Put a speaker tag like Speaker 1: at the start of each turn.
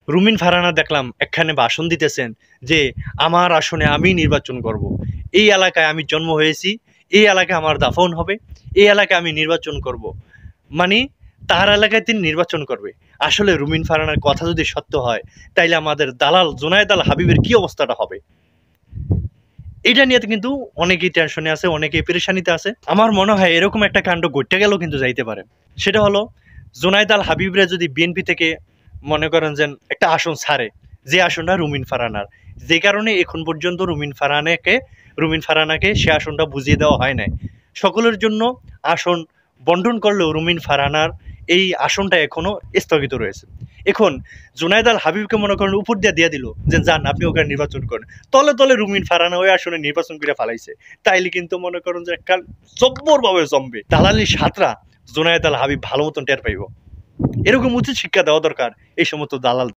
Speaker 1: রুমিন ফারহানা দেখলাম একখানে ভাষণ দিতেছেন যে আমার আসনে আমি নির্বাচন করব, এই এলাকায় আমি জন্ম হয়েছি, এই এলাকায় আমার দাফন হবে, এই এলাকায় আমি নির্বাচন করব। মানে তার এলাকায় তিনি নির্বাচন করবে। আসলে রুমিন ফারহানার কথা যদি সত্য হয়, তাইলে আমাদের দালাল জুনায়েদ আল হাবিবের কি অবস্থাটা হবে? এটা নিয়ে কিন্তু অনেকেই টেনশনে আছে, অনেকেই পেরেশানিতে আছে। আমার মনে হয় এরকম একটা কাণ্ড ঘটে গেলেও কিন্তু যাইতে পারে। সেটা হলো জুনায়েদ আল হাবিবরা যদি বিএনপি থেকে মনে করেন যে একটা আসন ছাড়ে, যে আসনটা রুমিন ফারহানার, যে কারণে এখন পর্যন্ত রুমিন ফারহানাকে সে আসনটা বুঝিয়ে দেওয়া হয় নাই। সকলের জন্য আসন বন্টন করলেও রুমিন ফারহানার এই আসনটা এখনো স্থগিত রয়েছে। এখন জুনায়েদ আল হাবিবকে মনে করেন উপর দিয়ে দিল যে যান আপনি ওখানে নির্বাচন করেন, তলে তলে রুমিন ফারহানা ওই আসনে নির্বাচন করে ফেলাইছে। তাইলে কিন্তু মনে করেন যে কাল জব্বর ভাবে জমবে, দালালি সাতরা জুনায়েদ আল হাবিব ভালো মতন টের পাইব। এরকম উচিত শিক্ষা দেওয়া দরকার এই সমস্ত দালাল।